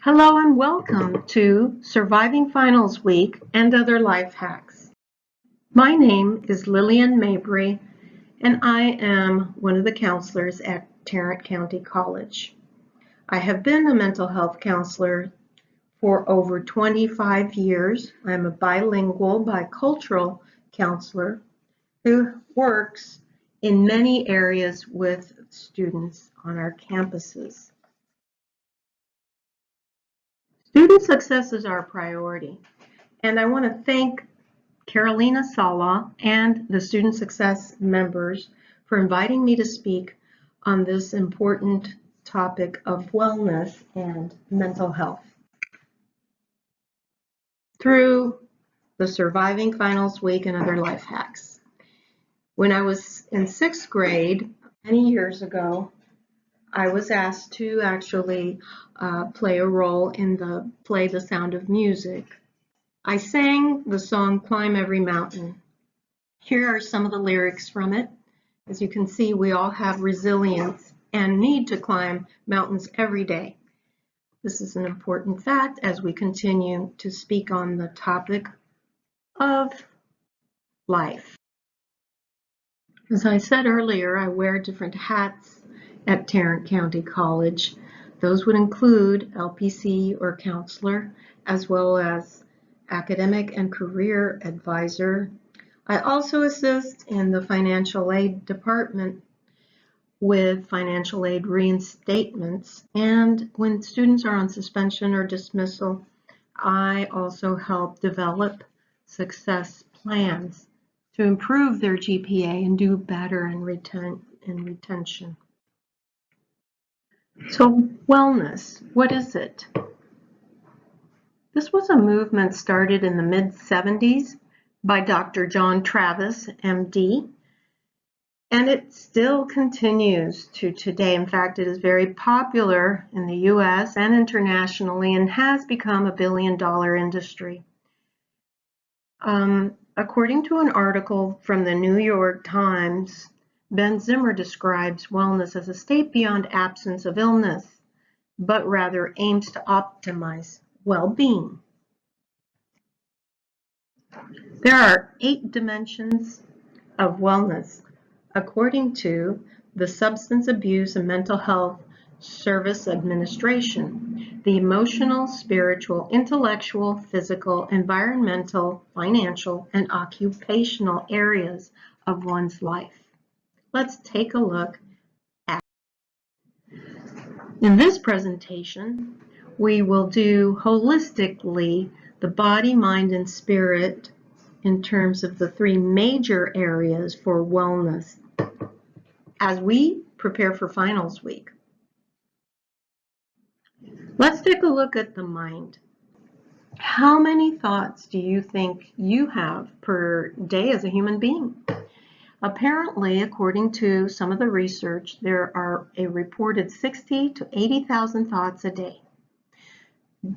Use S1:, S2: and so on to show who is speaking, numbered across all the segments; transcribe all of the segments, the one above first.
S1: Hello and welcome to Surviving Finals Week and Other Life Hacks. My name is Lillian Mabry and I am one of the counselors at Tarrant County College. I have been a mental health counselor for over 25 years. I'm a bilingual, bicultural counselor who works in many areas with students on our campuses. Student success is our priority, and I want to thank Carolina Sala and the Student Success members for inviting me to speak on this important topic of wellness and mental health. Through the Surviving Finals Week and Other Life Hacks. When I was in 6th grade, many years ago, I was asked to actually play a role in the play The Sound of Music. I sang the song Climb Every Mountain. Here are some of the lyrics from it. As you can see, we all have resilience and need to climb mountains every day. This is an important fact as we continue to speak on the topic of life. As I said earlier, I wear different hats at Tarrant County College. Those would include LPC or counselor, as well as academic and career advisor. I also assist in the financial aid department with financial aid reinstatements, and when students are on suspension or dismissal, I also help develop success plans to improve their GPA and do better in retention. So wellness, what is it? This was a movement started in the mid-70s by Dr. John Travis, MD, and it still continues to today. In fact, it is very popular in the US and internationally and has become a billion-dollar industry. According to an article from the New York Times, Ben Zimmer describes wellness as a state beyond absence of illness, but rather aims to optimize well-being. There are 8 dimensions of wellness, according to the Substance Abuse and Mental Health Service Administration: the emotional, spiritual, intellectual, physical, environmental, financial, and occupational areas of one's life. Let's take a look at it. In this presentation, we will do holistically the body, mind, and spirit in terms of the 3 major areas for wellness as we prepare for finals week. Let's take a look at the mind. How many thoughts do you think you have per day as a human being? Apparently, according to some of the research, there are a reported 60,000 to 80,000 thoughts a day,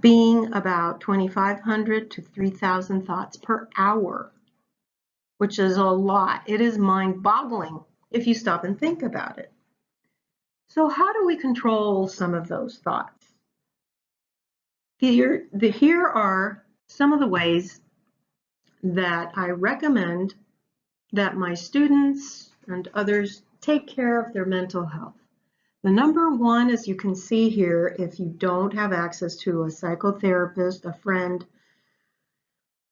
S1: being about 2,500 to 3,000 thoughts per hour, which is a lot. It is mind-boggling if you stop and think about it. So how do we control some of those thoughts? Here are some of the ways that I recommend that my students and others take care of their mental health. The number one, as you can see here, if you don't have access to a psychotherapist, a friend,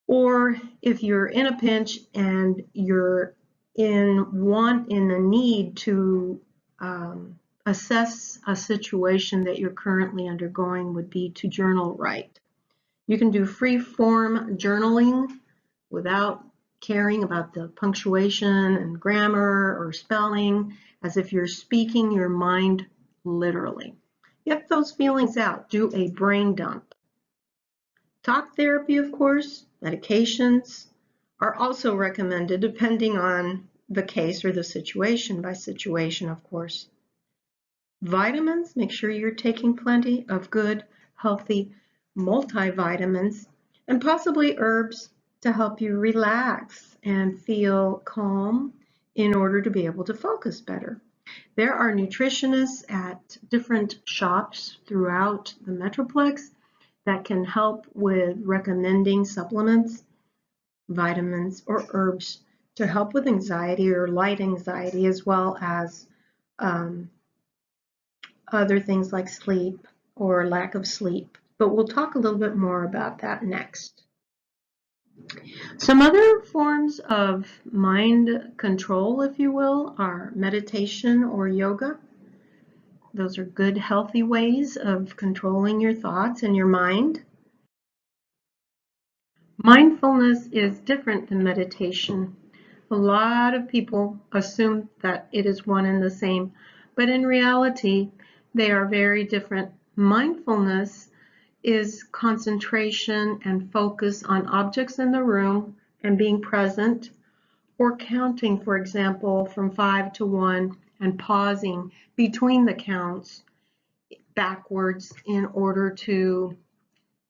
S1: or if you're in a pinch and you're in a need to assess a situation that you're currently undergoing, would be to journal write. You can do free form journaling without caring about the punctuation and grammar or spelling, as if you're speaking your mind literally. Get those feelings out. Do a brain dump. Talk therapy, of course, medications are also recommended depending on the case or the situation, by situation, of course. Vitamins, make sure you're taking plenty of good, healthy multivitamins, and possibly herbs to help you relax and feel calm in order to be able to focus better. There are nutritionists at different shops throughout the Metroplex that can help with recommending supplements, vitamins, or herbs to help with anxiety or light anxiety, as well as other things like sleep or lack of sleep. But we'll talk a little bit more about that next. Some other forms of mind control, if you will, are meditation or yoga. Those are good, healthy ways of controlling your thoughts and your mind. Mindfulness is different than meditation. A lot of people assume that it is one and the same, but in reality, they are very different. Mindfulness is concentration and focus on objects in the room and being present, or counting, for example, from 5 to 1 and pausing between the counts backwards in order to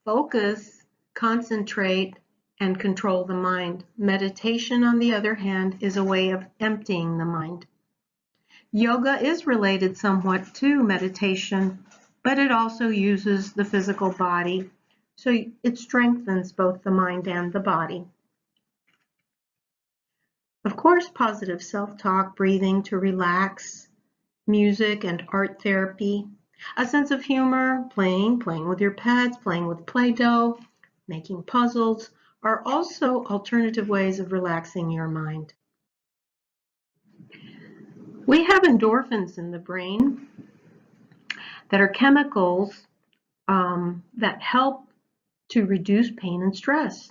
S1: focus, concentrate, and control the mind. Meditation, on the other hand, is a way of emptying the mind. Yoga is related somewhat to meditation, but it also uses the physical body, so it strengthens both the mind and the body. Of course, positive self-talk, breathing to relax, music and art therapy, a sense of humor, playing with your pets, playing with Play-Doh, making puzzles, are also alternative ways of relaxing your mind. We have endorphins in the brain that are chemicals that help to reduce pain and stress.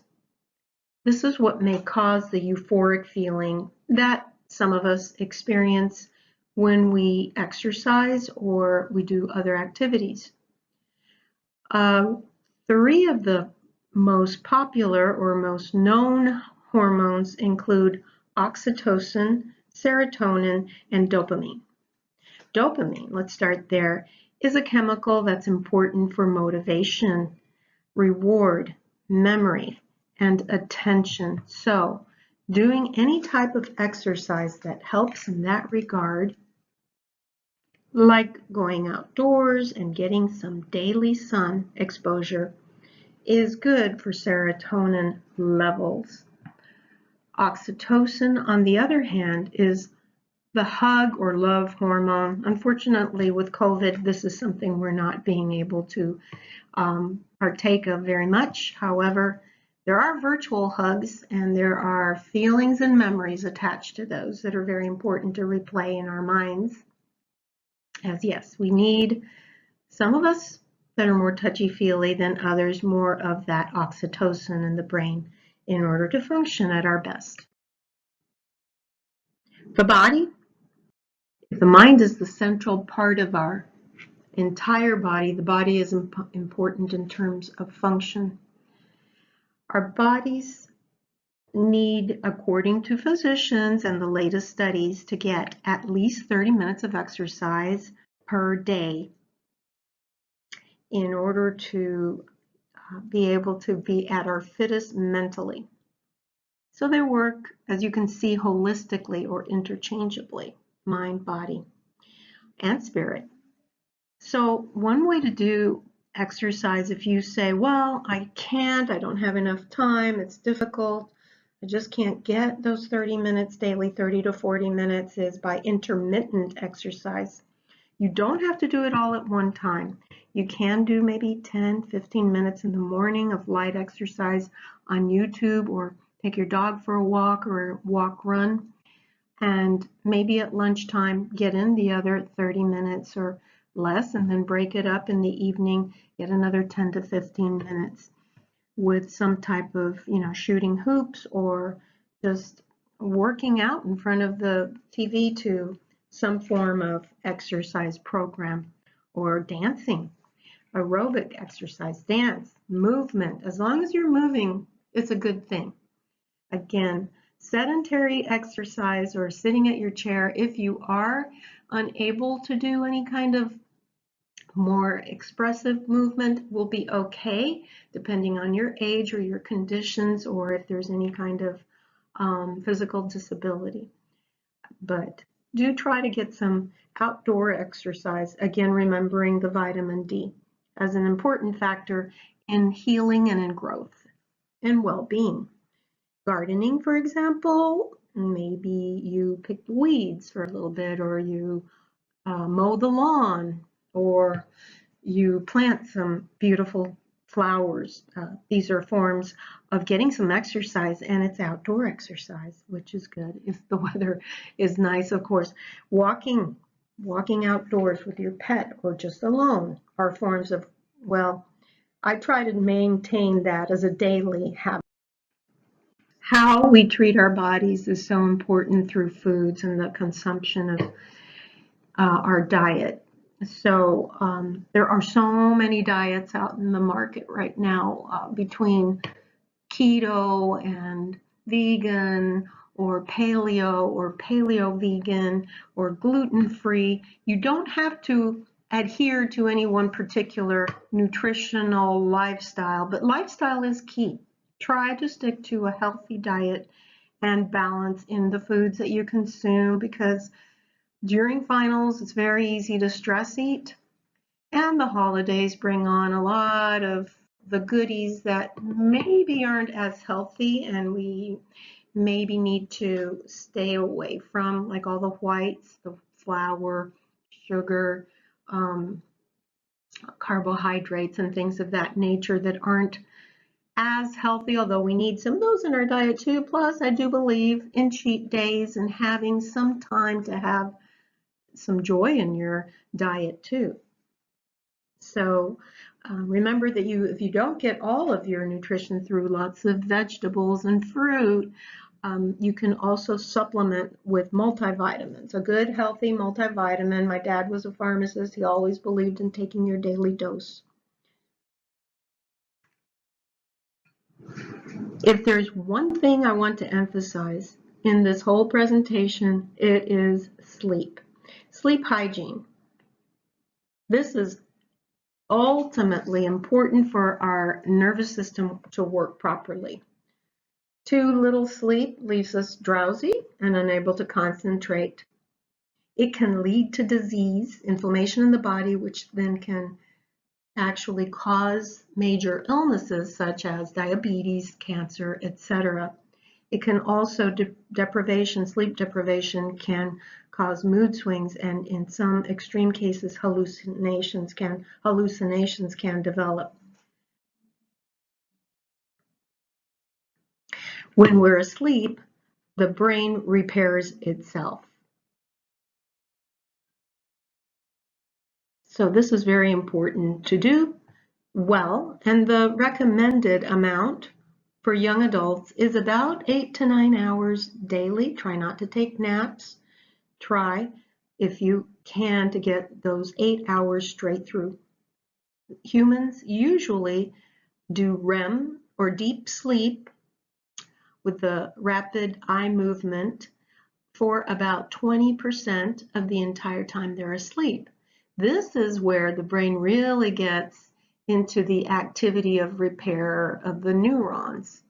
S1: This is what may cause the euphoric feeling that some of us experience when we exercise or we do other activities. 3 of the most popular or most known hormones include oxytocin, serotonin, and dopamine. Dopamine, let's start there, is a chemical that's important for motivation, reward, memory, and attention. So, doing any type of exercise that helps in that regard, like going outdoors and getting some daily sun exposure, is good for serotonin levels. Oxytocin, on the other hand, is the hug or love hormone. Unfortunately, with COVID, this is something we're not being able to partake of very much. However, there are virtual hugs and there are feelings and memories attached to those that are very important to replay in our minds. As yes, we need, some of us that are more touchy-feely than others, more of that oxytocin in the brain in order to function at our best. The body, the mind is the central part of our entire body. The body is important in terms of function. Our bodies need, according to physicians and the latest studies, to get at least 30 minutes of exercise per day in order to be able to be at our fittest mentally. So they work, as you can see, holistically or interchangeably, mind, body, and spirit. So one way to do exercise, if you say, well, I can't, I don't have enough time, it's difficult, I just can't get those 30 minutes daily, 30 to 40 minutes, is by intermittent exercise. You don't have to do it all at one time. You can do maybe 10, 15 minutes in the morning of light exercise on YouTube, or take your dog for a walk or walk, run, and maybe at lunchtime get in the other 30 minutes or less, and then break it up in the evening, get another 10 to 15 minutes with some type of, shooting hoops or just working out in front of the TV to some form of exercise program, or dancing, aerobic exercise, dance, movement. As long as you're moving, it's a good thing. Again, sedentary exercise or sitting at your chair, if you are unable to do any kind of more expressive movement, will be okay, depending on your age or your conditions, or if there's any kind of physical disability. But do try to get some outdoor exercise, again remembering the vitamin D. as an important factor in healing and in growth and well-being. Gardening, for example, maybe you pick weeds for a little bit, or you mow the lawn, or you plant some beautiful flowers. These are forms of getting some exercise, and it's outdoor exercise, which is good if the weather is nice, of course. Walking outdoors with your pet or just alone are forms of, well, I try to maintain that as a daily habit. How we treat our bodies is so important through foods and the consumption of our diet. So there are so many diets out in the market right now, between keto and vegan or paleo vegan or gluten-free. You don't have to adhere to any one particular nutritional lifestyle, but lifestyle is key. Try to stick to a healthy diet and balance in the foods that you consume, because during finals, it's very easy to stress eat, and the holidays bring on a lot of the goodies that maybe aren't as healthy, and we maybe need to stay away from, like all the whites, the flour, sugar, carbohydrates, and things of that nature that aren't as healthy, although we need some of those in our diet too. Plus, I do believe in cheat days and having some time to have some joy in your diet too. So remember that if you don't get all of your nutrition through lots of vegetables and fruit, you can also supplement with multivitamins. A good, healthy multivitamin. My dad was a pharmacist. He always believed in taking your daily dose. If there's one thing I want to emphasize in this whole presentation, it is sleep. Sleep hygiene. This is ultimately important for our nervous system to work properly. Too little sleep leaves us drowsy and unable to concentrate. It can lead to disease, inflammation in the body, which then can actually cause major illnesses such as diabetes, cancer, etc. It can also, sleep deprivation can cause mood swings, and in some extreme cases, hallucinations can develop. When we're asleep, the brain repairs itself. So this is very important to do well, and the recommended amount for young adults is about 8 to 9 hours daily. Try not to take naps. Try, if you can, to get those 8 hours straight through. Humans usually do REM, or deep sleep, with the rapid eye movement for about 20% of the entire time they're asleep. This is where the brain really gets into the activity of repair of the neurons.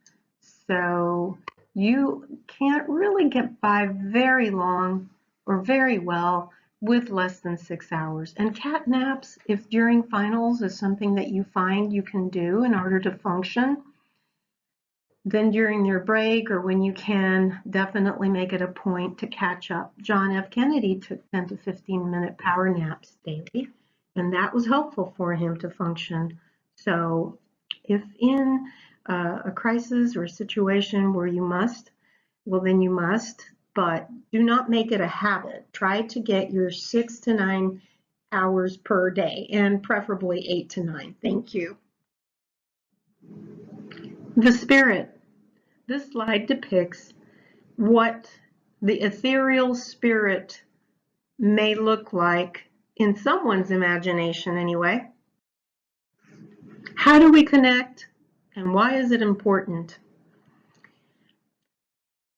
S1: So you can't really get by very long or very well with less than 6 hours. And cat naps, if during finals, is something that you find you can do in order to function, then during your break or when you can, definitely make it a point to catch up. John F. Kennedy took 10 to 15-minute power naps daily, and that was helpful for him to function. So if in a crisis or a situation where you must, well, then you must, but do not make it a habit. Try to get your 6 to 9 hours per day, and preferably 8 to 9. Thank you. The spirit. This slide depicts what the ethereal spirit may look like in someone's imagination anyway. How do we connect, and why is it important?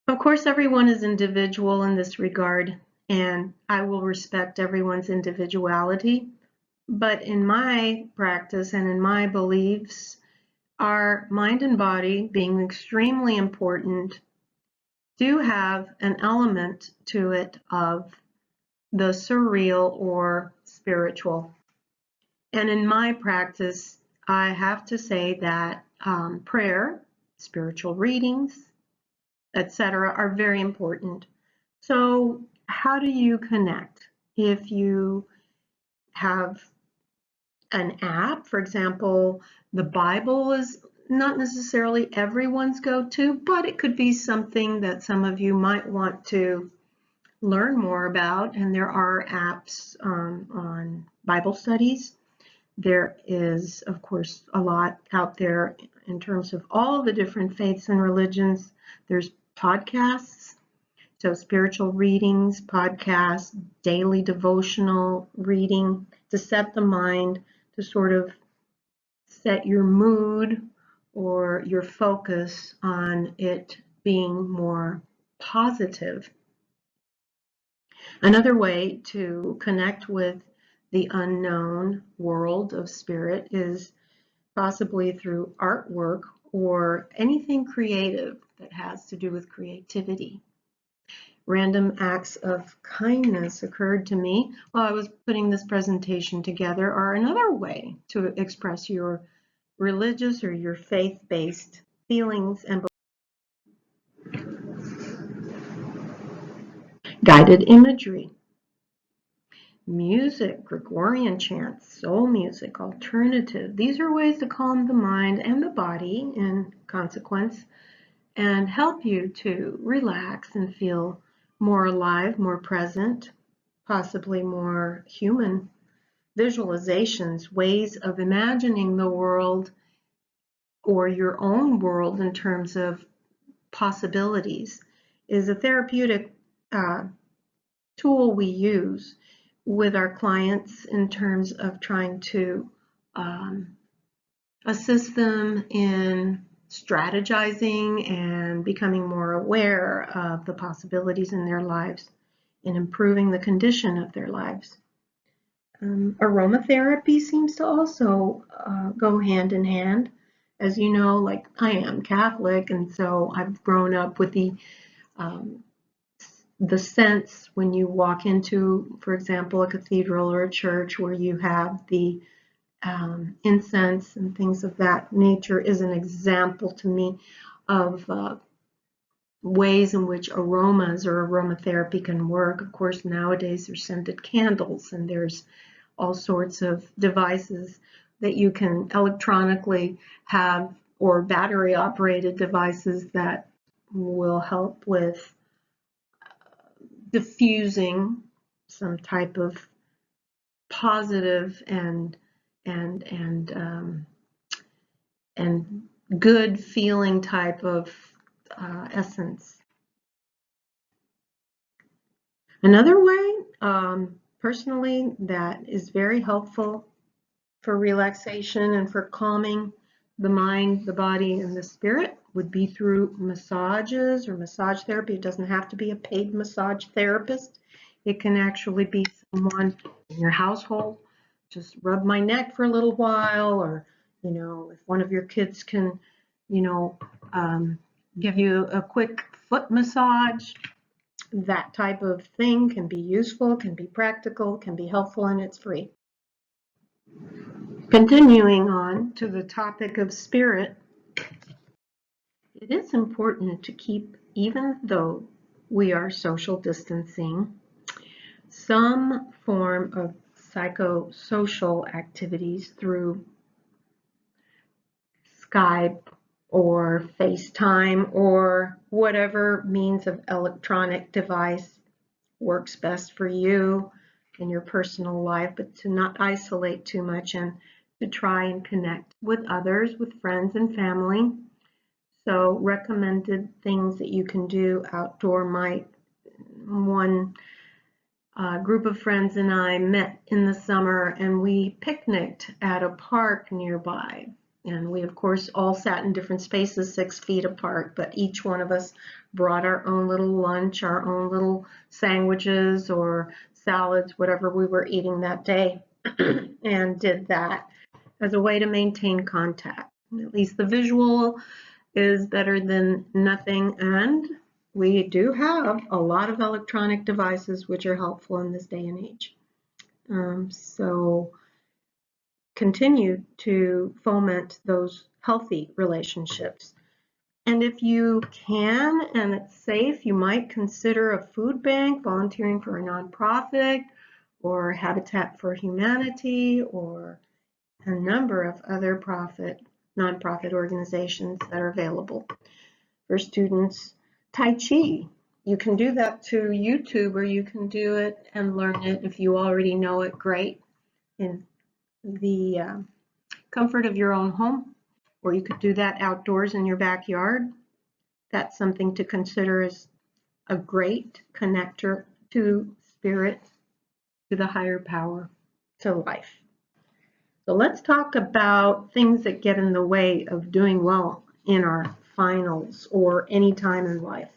S1: Of course, everyone is individual in this regard, and I will respect everyone's individuality. But in my practice and in my beliefs, our mind and body, being extremely important, do have an element to it of the surreal or spiritual. And in my practice, I have to say that prayer, spiritual readings, etc., are very important. So how do you connect? If you have an app, for example, the Bible is not necessarily everyone's go-to, but it could be something that some of you might want to learn more about. And there are apps on Bible studies. There is, of course, a lot out there in terms of all the different faiths and religions. There's podcasts, so spiritual readings, podcasts, daily devotional reading to set the mind, to sort of set your mood or your focus on it being more positive. Another way to connect with the unknown world of spirit is possibly through artwork or anything creative that has to do with creativity. Random acts of kindness occurred to me while I was putting this presentation together are another way to express your religious or your faith-based feelings and guided imagery. Music, Gregorian chants, soul music, alternative. These are ways to calm the mind and the body in consequence and help you to relax and feel more alive, more present, possibly more human. Visualizations, ways of imagining the world or your own world in terms of possibilities, is a therapeutic tool we use with our clients in terms of trying to assist them in strategizing and becoming more aware of the possibilities in their lives and improving the condition of their lives. Aromatherapy seems to also go hand in hand. As you know, like I am Catholic, and so I've grown up with the sense when you walk into, for example, a cathedral or a church where you have the incense and things of that nature is an example to me of ways in which aromas or aromatherapy can work. Of course, nowadays there's scented candles and there's all sorts of devices that you can electronically have, or battery operated devices that will help with diffusing some type of positive and good feeling type of essence. Another way, personally, that is very helpful for relaxation and for calming the mind, the body, and the spirit would be through massages or massage therapy. It doesn't have to be a paid massage therapist. It can actually be someone in your household. Just rub my neck for a little while, or, you know, if one of your kids can, you know, give you a quick foot massage, that type of thing can be useful, can be practical, can be helpful, and it's free. Continuing on to the topic of spirit, it is important to keep, even though we are social distancing, some form of psychosocial activities through Skype or FaceTime or whatever means of electronic device works best for you in your personal life, but to not isolate too much and to try and connect with others, with friends and family. So recommended things that you can do outdoor might, one group of friends and I met in the summer and we picnicked at a park nearby. And we, of course, all sat in different spaces 6 feet apart, but each one of us brought our own little lunch, our own little sandwiches or salads, whatever we were eating that day, and did that as a way to maintain contact. At least the visual is better than nothing, and we do have a lot of electronic devices which are helpful in this day and age. So continue to foment those healthy relationships. And if you can and it's safe, you might consider a food bank, volunteering for a nonprofit, or Habitat for Humanity, or a number of other nonprofit organizations that are available for students. Tai Chi, you can do that to YouTube, or you can do it and learn it if you already know it, great, in the comfort of your own home, or you could do that outdoors in your backyard. That's something to consider as a great connector to spirit, to the higher power, to life. So let's talk about things that get in the way of doing well in our finals or any time in life.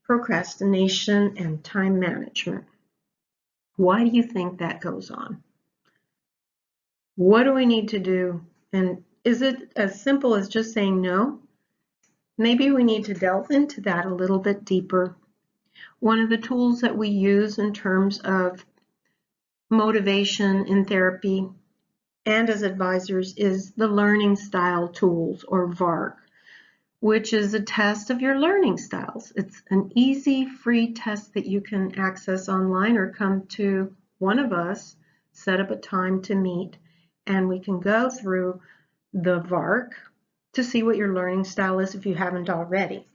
S1: Procrastination and time management. Why do you think that goes on? What do we need to do? And is it as simple as just saying no? Maybe we need to delve into that a little bit deeper. One of the tools that we use in terms of motivation in therapy and as advisors is the learning style tools, or VARK, which is a test of your learning styles. It's an easy, free test that you can access online or come to one of us, set up a time to meet, and we can go through the VARK to see what your learning style is if you haven't already.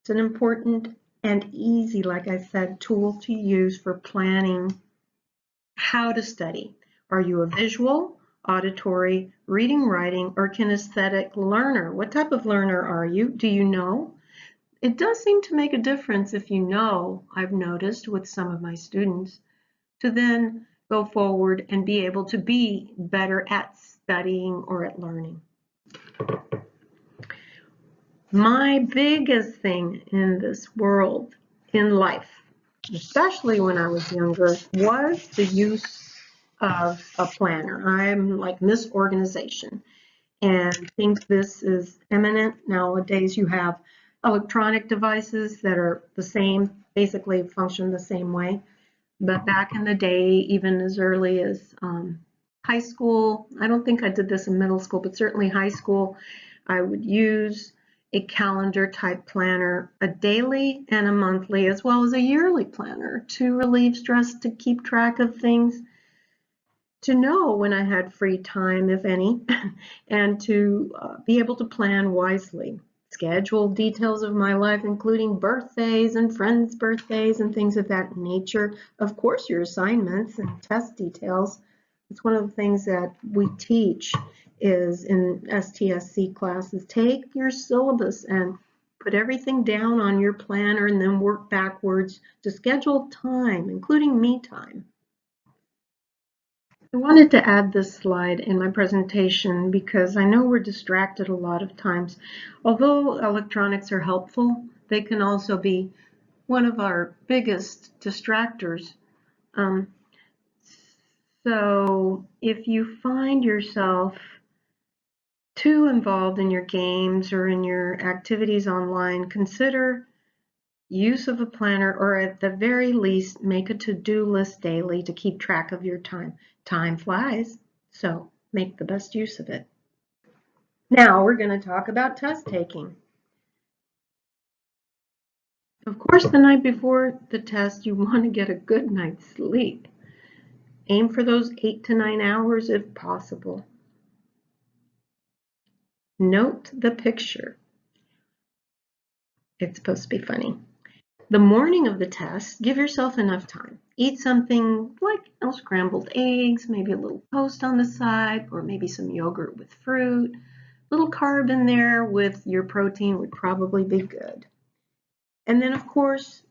S1: It's an important and easy, like I said, tool to use for planning how to study. Are you a visual, auditory, reading, writing, or kinesthetic learner? What type of learner are you? Do you know? It does seem to make a difference if you know, I've noticed with some of my students, to then go forward and be able to be better at studying or at learning. My biggest thing in this world, in life, especially when I was younger, was the use of a planner. I'm like Miss Organization and think this is eminent. Nowadays you have electronic devices that are the same, basically function the same way. But back in the day, even as early as high school, I don't think I did this in middle school, but certainly high school, I would use a calendar type planner, a daily and a monthly, as well as a yearly planner to relieve stress, to keep track of things, to know when I had free time, if any, and to be able to plan wisely. Schedule details of my life, including birthdays and friends' birthdays and things of that nature. Of course, your assignments and test details. It's one of the things that we teach is in STSC classes. Take your syllabus and put everything down on your planner and then work backwards to schedule time, including me time. I wanted to add this slide in my presentation because I know we're distracted a lot of times. Although electronics are helpful, they can also be one of our biggest distractors. So if you find yourself too involved in your games or in your activities online, consider use of a planner, or at the very least, make a to-do list daily to keep track of your time. Time flies, so make the best use of it. Now we're going to talk about test taking. Of course, the night before the test, you want to get a good night's sleep. Aim for those 8 to 9 hours if possible. Note the picture. It's supposed to be funny. The morning of the test, give yourself enough time. Eat something like scrambled eggs, maybe a little toast on the side, or maybe some yogurt with fruit. A little carb in there with your protein would probably be good. And then, of course,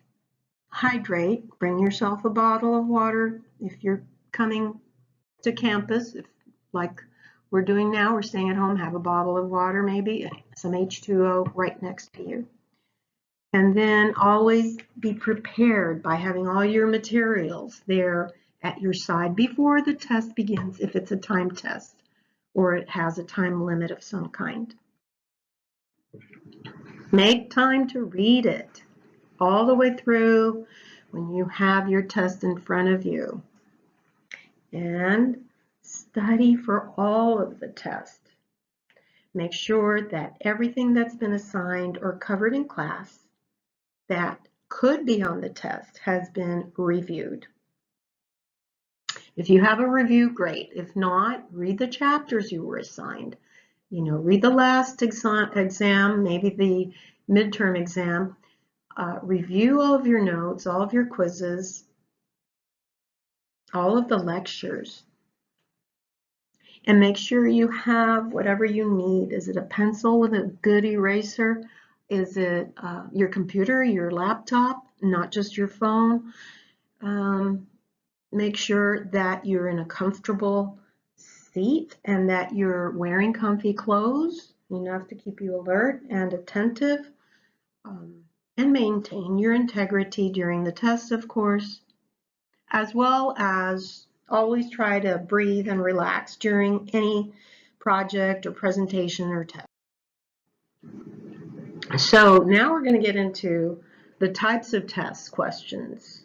S1: hydrate. Bring yourself a bottle of water. If you're coming to campus, if like we're doing now, we're staying at home, have a bottle of water, maybe some H2O right next to you. And then always be prepared by having all your materials there at your side before the test begins, if it's a time test or it has a time limit of some kind. Make time to read it all the way through when you have your test in front of you. And study for all of the tests. Make sure that everything that's been assigned or covered in class that could be on the test has been reviewed. If you have a review, great. If not, read the chapters you were assigned. Read the last exam, maybe the midterm exam. Review all of your notes, all of your quizzes, all of the lectures. And make sure you have whatever you need. Is it a pencil with a good eraser? Is it your computer, your laptop, not just your phone? Make sure that you're in a comfortable seat and that you're wearing comfy clothes, enough to keep you alert and attentive, and maintain your integrity during the test, of course, as well as always try to breathe and relax during any project or presentation or test. So now we're going to get into the types of test questions.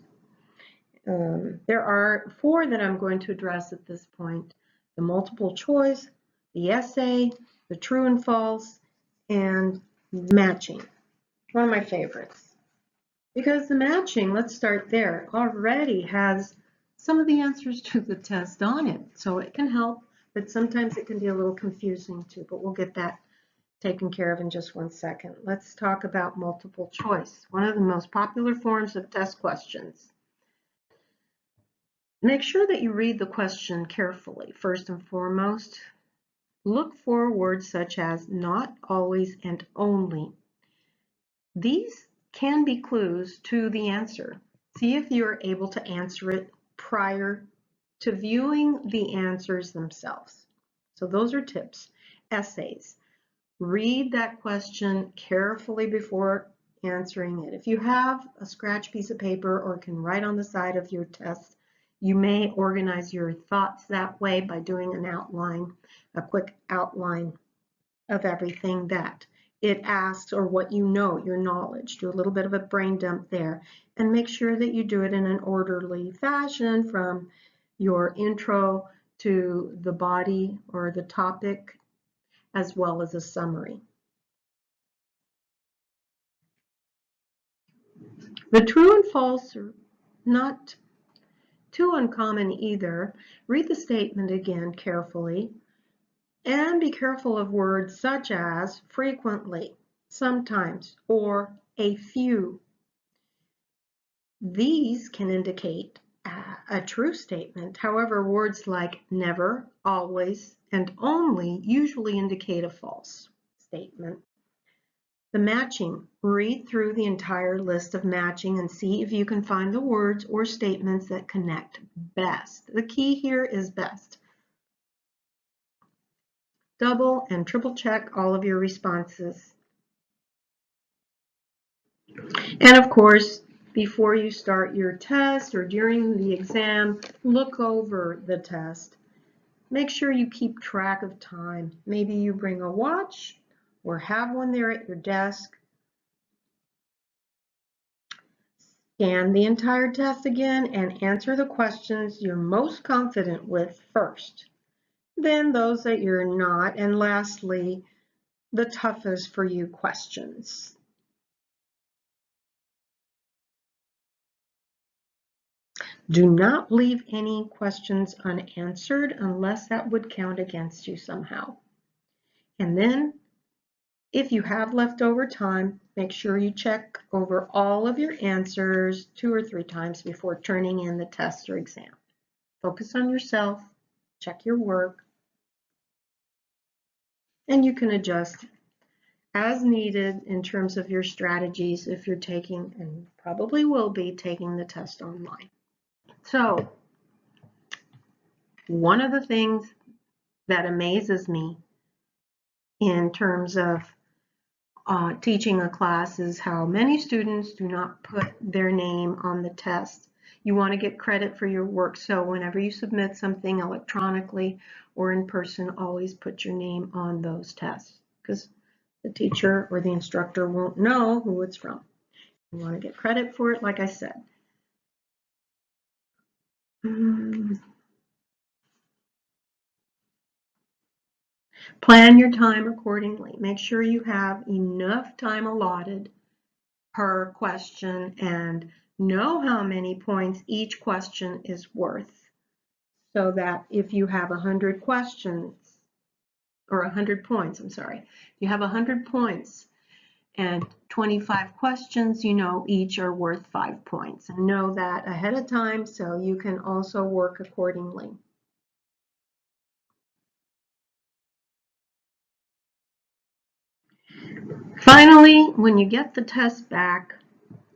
S1: There are 4 that I'm going to address at this point: the multiple choice, the essay, the true and false, and matching. One of my favorites. Because the matching, let's start there, already has some of the answers to the test on it. So it can help, but sometimes it can be a little confusing too, but we'll get that taken care of in just one second. Let's talk about multiple choice, one of the most popular forms of test questions. Make sure that you read the question carefully. First and foremost, look for words such as not, always, and only. These can be clues to the answer. See if you're able to answer it prior to viewing the answers themselves. So those are tips. Essays. Read that question carefully before answering it. If you have a scratch piece of paper or can write on the side of your test, you may organize your thoughts that way by doing an outline, a quick outline of everything that it asks or what you know, your knowledge. Do a little bit of a brain dump there and make sure that you do it in an orderly fashion from your intro to the body or the topic, as well as a summary. The true and false are not too uncommon either. Read the statement again carefully and be careful of words such as frequently, sometimes, or a few. These can indicate a true statement. However, words like never, always, and only usually indicate a false statement. The matching. Read through the entire list of matching and see if you can find the words or statements that connect best. The key here is best. Double and triple check all of your responses. And of course, before you start your test or during the exam, look over the test. Make sure you keep track of time. Maybe you bring a watch or have one there at your desk. Scan the entire test again and answer the questions you're most confident with first, then those that you're not, and lastly, the toughest for you questions. Do not leave any questions unanswered unless that would count against you somehow. And then, if you have leftover time, make sure you check over all of your answers 2 or 3 times before turning in the test or exam. Focus on yourself, check your work, and you can adjust as needed in terms of your strategies if you're taking, and probably will be, taking the test online. So, one of the things that amazes me in terms of teaching a class is how many students do not put their name on the test. You want to get credit for your work, so whenever you submit something electronically or in person, always put your name on those tests, because the teacher or the instructor won't know who it's from. You want to get credit for it, like I said. Plan your time accordingly. Make sure you have enough time allotted per question and know how many points each question is worth, so that if you have 100 questions, or 100 points, I'm sorry, if you have 100 points and 25 questions, you know each are worth 5 points. And know that ahead of time so you can also work accordingly. Finally, when you get the test back,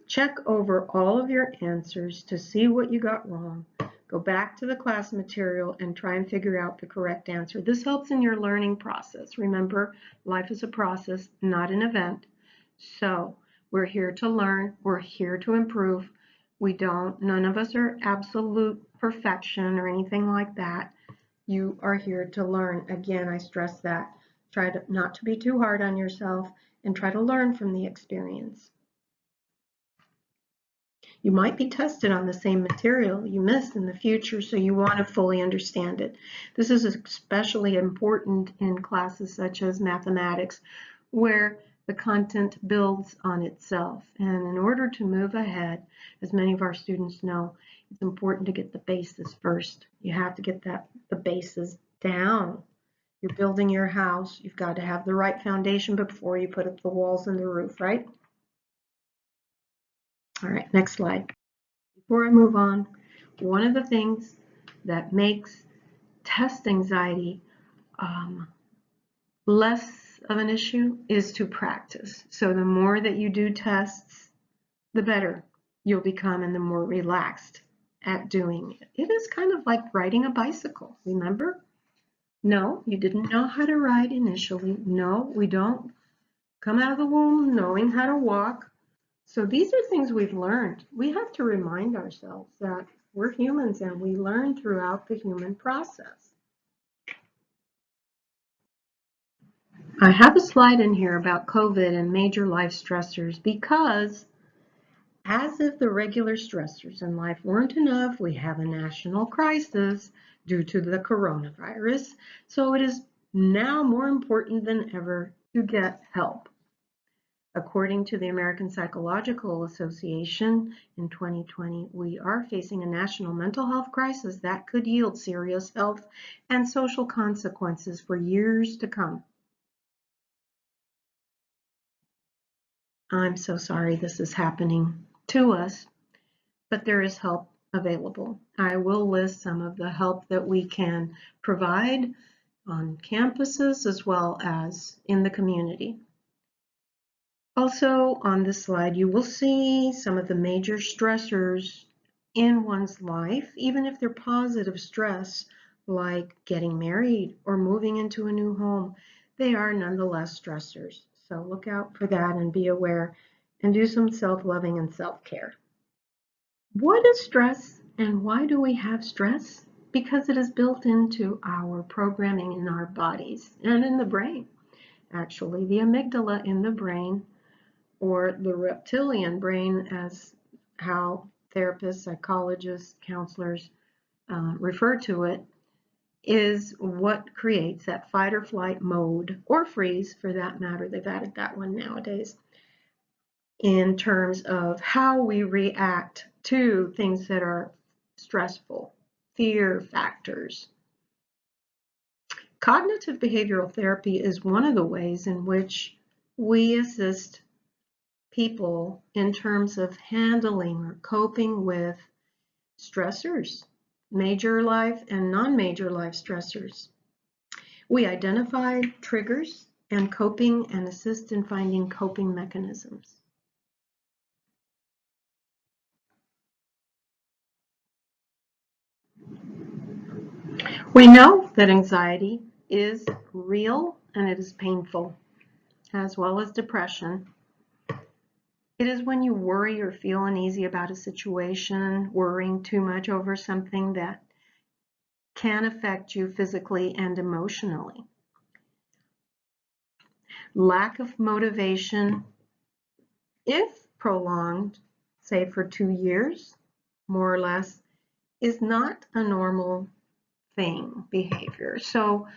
S1: check over all of your answers to see what you got wrong. Go back to the class material and try and figure out the correct answer. This helps in your learning process. Remember, life is a process, not an event. So we're here to learn. We're here to improve. None of us are absolute perfection or anything like that. You are here to learn. Again, I stress that. Try not to be too hard on yourself and try to learn from the experience. You might be tested on the same material you missed in the future, so you want to fully understand it. This is especially important in classes such as mathematics, where the content builds on itself. And in order to move ahead, as many of our students know, it's important to get the basis first. You have to get the basis down. You're building your house. You've got to have the right foundation before you put up the walls and the roof, right? All right, next slide. Before I move on, one of the things that makes test anxiety less of an issue is to practice. So the more that you do tests, the better you'll become and the more relaxed at doing it. It is kind of like riding a bicycle, remember? No, you didn't know how to ride initially. No, we don't come out of the womb knowing how to walk. So these are things we've learned. We have to remind ourselves that we're humans and we learn throughout the human process. I have a slide in here about COVID and major life stressors because, as if the regular stressors in life weren't enough, we have a national crisis due to the coronavirus. So it is now more important than ever to get help. According to the American Psychological Association, in 2020, we are facing a national mental health crisis that could yield serious health and social consequences for years to come. I'm so sorry this is happening to us, but there is help available. I will list some of the help that we can provide on campuses as well as in the community. Also, on this slide, you will see some of the major stressors in one's life, even if they're positive stress, like getting married or moving into a new home. They are nonetheless stressors. So look out for that and be aware and do some self-loving and self-care. What is stress and why do we have stress? Because it is built into our programming in our bodies and in the brain. Actually, the amygdala in the brain, or the reptilian brain, as how therapists, psychologists, counselors refer to it, is what creates that fight or flight mode, or freeze for that matter. They've added that one nowadays, in terms of how we react to things that are stressful, fear factors. Cognitive behavioral therapy is one of the ways in which we assist people in terms of handling or coping with stressors, major life and non-major life stressors. We identify triggers and coping and assist in finding coping mechanisms. We know that anxiety is real and it is painful, as well as depression. It is when you worry or feel uneasy about a situation, worrying too much over something that can affect you physically and emotionally. Lack of motivation, if prolonged, say for 2 years, more or less, is not a normal behavior. So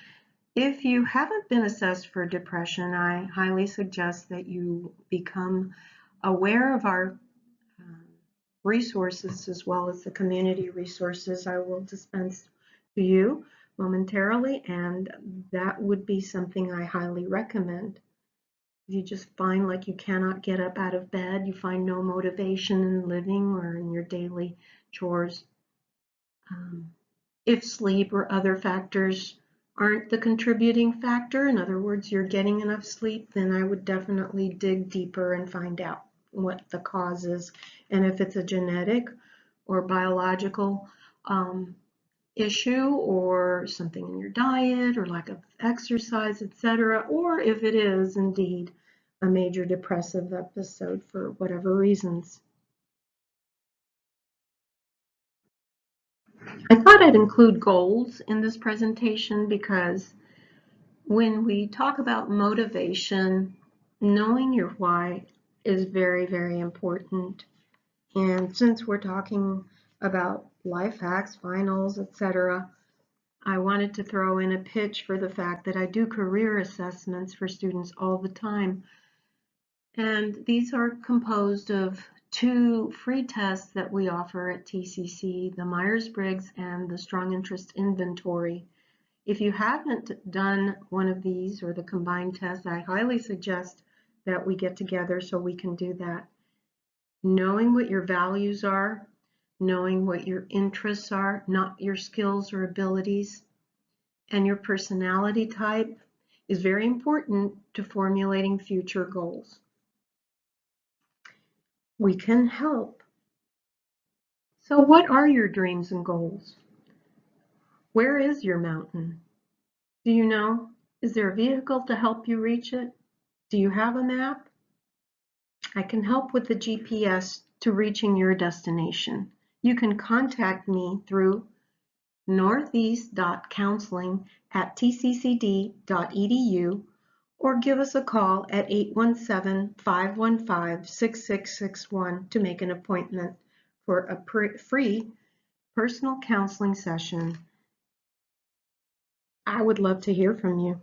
S1: If you haven't been assessed for depression, I highly suggest that you become aware of our resources as well as the community resources I will dispense to you momentarily, and that would be something I highly recommend. If you just find like you cannot get up out of bed, you find no motivation in living or in your daily chores, if sleep or other factors aren't the contributing factor, in other words, you're getting enough sleep, then I would definitely dig deeper and find out what the cause is, and if it's a genetic or biological issue or something in your diet or lack of exercise, etc., or if it is indeed a major depressive episode for whatever reasons. I thought I'd include goals in this presentation because when we talk about motivation, knowing your why is very, very important. And since we're talking about life hacks, finals, etc., I wanted to throw in a pitch for the fact that I do career assessments for students all the time. And these are composed of 2 free tests that we offer at TCC, the Myers-Briggs and the Strong Interest Inventory. If you haven't done one of these or the combined test, I highly suggest that we get together so we can do that. Knowing what your values are, knowing what your interests are, not your skills or abilities, and your personality type is very important to formulating future goals. We can help. So what are your dreams and goals? Where is your mountain? Do you know? Is there a vehicle to help you reach it? Do you have a map? I can help with the GPS to reaching your destination. You can contact me through northeast.counseling@tccd.edu or give us a call at 817-515-6661 to make an appointment for a free personal counseling session. I would love to hear from you.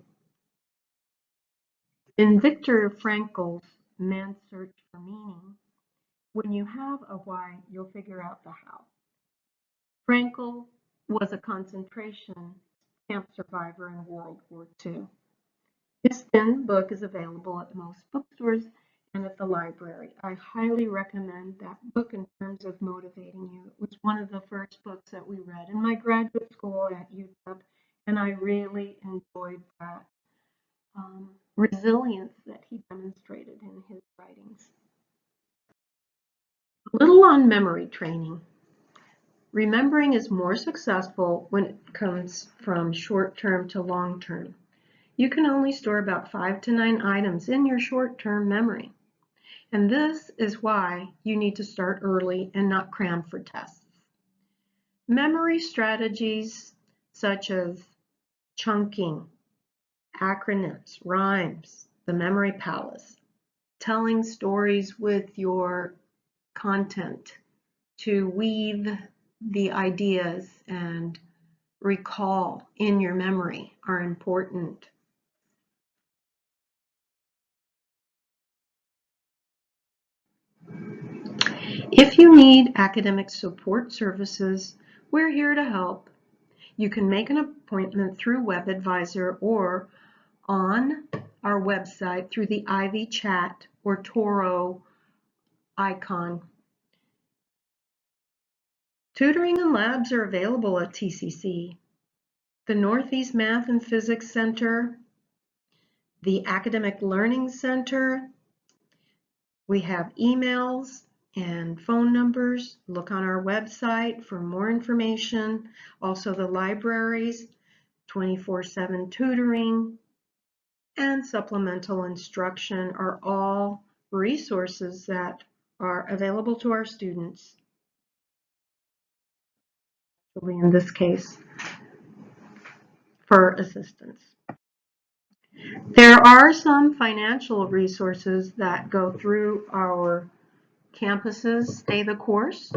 S1: In Viktor Frankl's Man's Search for Meaning, when you have a why, you'll figure out the how. Frankl was a concentration camp survivor in World War II. His thin book is available at most bookstores and at the library. I highly recommend that book in terms of motivating you. It was one of the first books that we read in my graduate school at UW, and I really enjoyed that resilience that he demonstrated in his writings. A little on memory training. Remembering is more successful when it comes from short-term to long-term. You can only store about 5 to 9 items in your short-term memory. And this is why you need to start early and not cram for tests. Memory strategies such as chunking, acronyms, rhymes, the memory palace, telling stories with your content to weave the ideas and recall in your memory are important. If you need academic support services, we're here to help. You can make an appointment through WebAdvisor or on our website through the Ivy chat or Toro icon. Tutoring and labs are available at TCC. The Northeast Math and Physics Center, the Academic Learning Center. We have emails and phone numbers. Look on our website for more information. Also the libraries, 24/7 tutoring, and supplemental instruction are all resources that are available to our students. In this case, for assistance. There are some financial resources that go through our campuses, stay the course.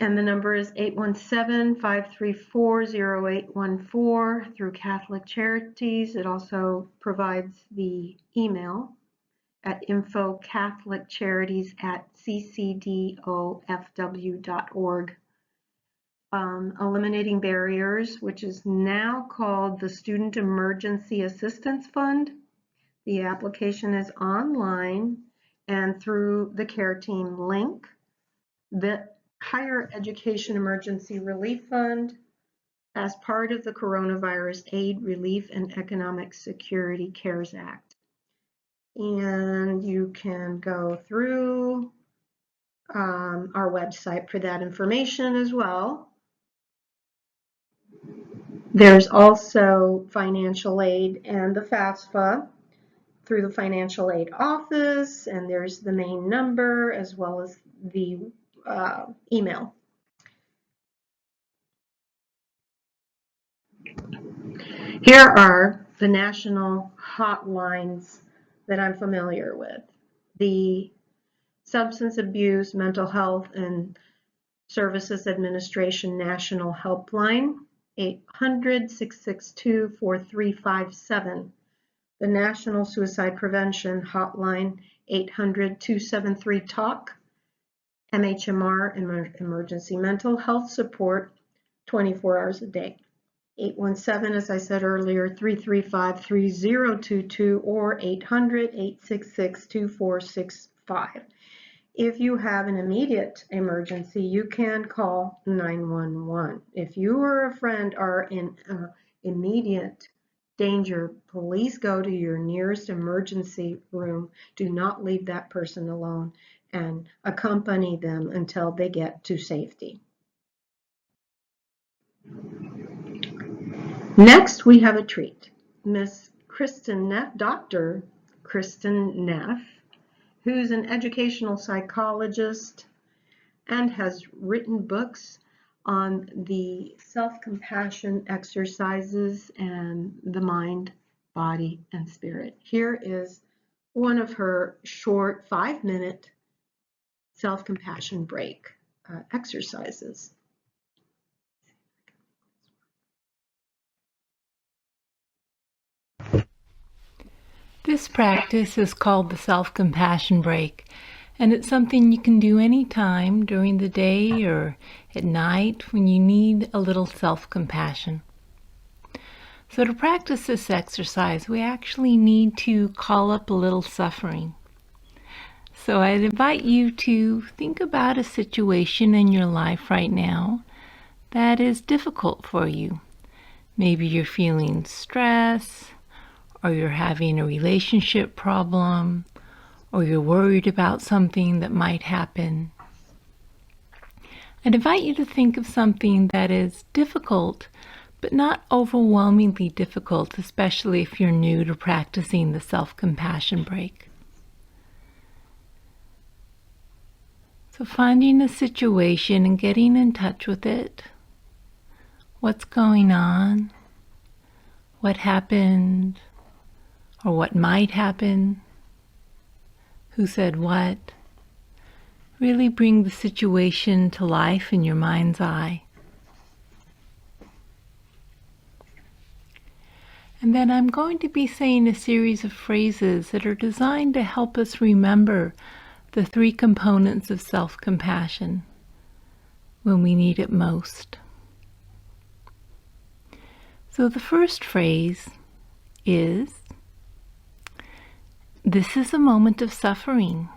S1: And the number is 817-534-0814 through Catholic Charities. It also provides the email at info-catholiccharities@ccdofw.org. Eliminating Barriers, which is now called the Student Emergency Assistance Fund. The application is online and through the Care Team link. The Higher Education Emergency Relief Fund, as part of the Coronavirus Aid, Relief, and Economic Security CARES Act. And you can go through our website for that information as well. There's also financial aid and the FAFSA through the financial aid office, and there's the main number as well as the email. Here are the national hotlines that I'm familiar with. The Substance Abuse, Mental Health, and Services Administration National Helpline, 800-662-4357. The National Suicide Prevention Hotline, 800-273-TALK. MHMR, Emergency Mental Health Support, 24 hours a day. 817, as I said earlier, 335-3022 or 800-866-2465. If you have an immediate emergency, you can call 911. If you or a friend are in immediate danger, please go to your nearest emergency room. Do not leave that person alone and accompany them until they get to safety. Next, we have a treat. Miss Kristin Neff, Dr. Kristin Neff, who's an educational psychologist and has written books on the self-compassion exercises and the mind, body, and spirit. Here is one of her short 5-minute self-compassion break exercises.
S2: This practice is called the self-compassion break, and it's something you can do anytime during the day or at night when you need a little self-compassion. So to practice this exercise, we actually need to call up a little suffering. So I'd invite you to think about a situation in your life right now that is difficult for you. Maybe you're feeling stress, or you're having a relationship problem, or you're worried about something that might happen. I'd invite you to think of something that is difficult, but not overwhelmingly difficult, especially if you're new to practicing the self-compassion break. So finding a situation and getting in touch with it. What's going on? What happened? Or what might happen? Who said what? Really bring the situation to life in your mind's eye. And then I'm going to be saying a series of phrases that are designed to help us remember the 3 components of self-compassion when we need it most. So the first phrase is, this is a moment of suffering,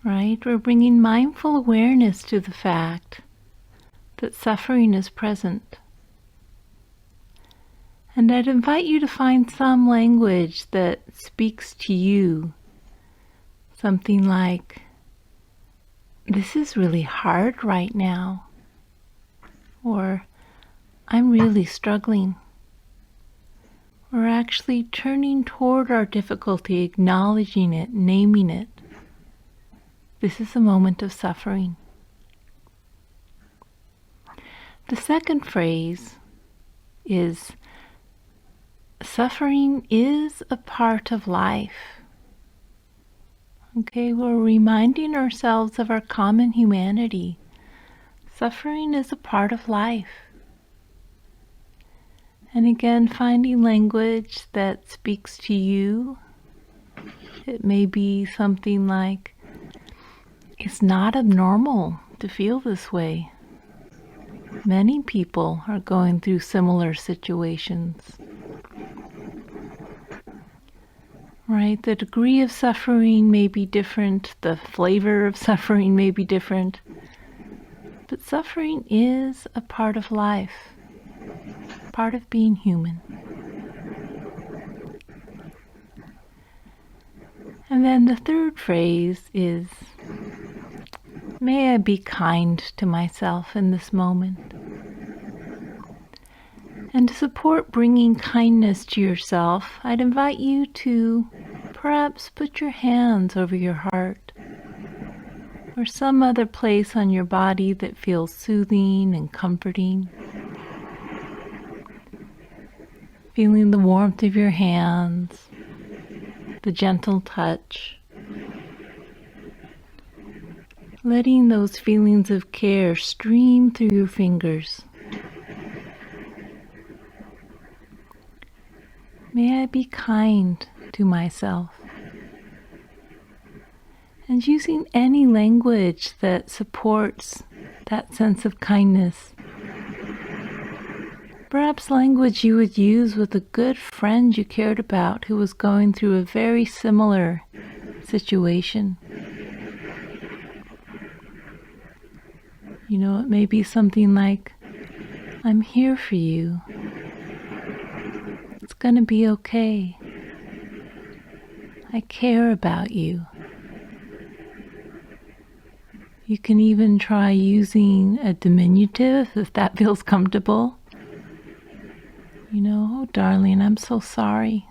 S2: right? We're bringing mindful awareness to the fact that suffering is present. And I'd invite you to find some language that speaks to you. Something like, this is really hard right now. Or, I'm really struggling. We're actually turning toward our difficulty, acknowledging it, naming it. This is a moment of suffering. The second phrase is, suffering is a part of life. Okay, we're reminding ourselves of our common humanity, Suffering is a part of life. And again, finding language that speaks to you. It may be something like, it's not abnormal to feel this way. Many people are going through similar situations. Right? The degree of suffering may be different, the flavor of suffering may be different, but suffering is a part of life, part of being human. And then the third phrase is, may I be kind to myself in this moment. And to support bringing kindness to yourself, I'd invite you to perhaps put your hands over your heart or some other place on your body that feels soothing and comforting. Feeling the warmth of your hands, the gentle touch. Letting those feelings of care stream through your fingers. May I be kind to myself. And using any language that supports that sense of kindness. Perhaps language you would use with a good friend you cared about who was going through a very similar situation. You know, it may be something like, I'm here for you. It's going to be okay. I care about you. You can even try using a diminutive if that feels comfortable. You know, oh darling, I'm so sorry.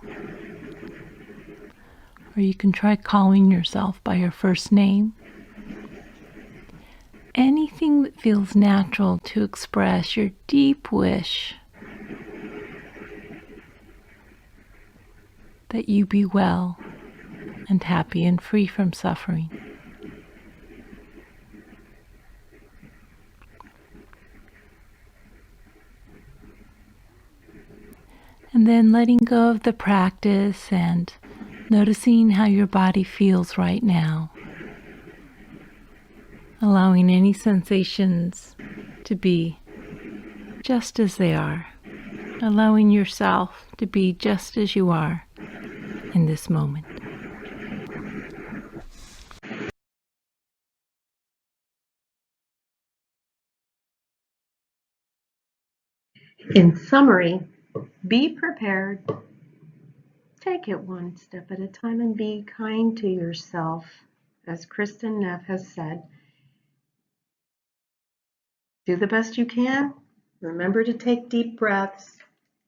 S2: Or you can try calling yourself by your first name. Anything that feels natural to express your deep wish that you be well and happy and free from suffering. And then letting go of the practice and noticing how your body feels right now. Allowing any sensations to be just as they are. Allowing yourself to be just as you are in this moment.
S1: In summary, be prepared. Take it one step at a time and be kind to yourself. As Kristin Neff has said, do the best you can. Remember to take deep breaths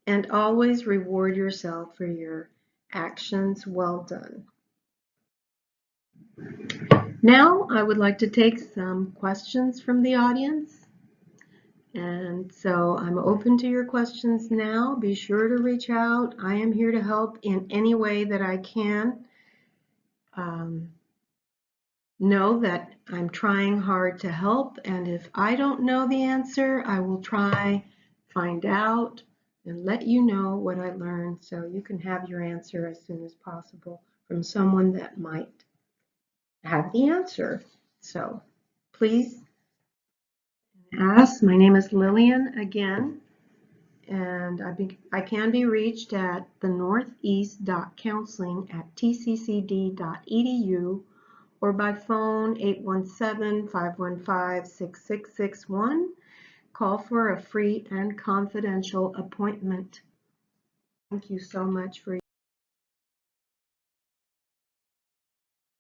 S1: and always reward yourself for your actions well done. Now I would like to take some questions from the audience. And so I'm open to your questions now. Be sure to reach out. I am here to help in any way that I can. Know that I'm trying hard to help, and if I don't know the answer, I will try, find out, and let you know what I learned so you can have your answer as soon as possible from someone that might have the answer. So please ask. My name is Lillian again, and I can be reached at thenortheast.counseling@tccd.edu or by phone 817-515-6661. Call for a free and confidential appointment. Thank you so much for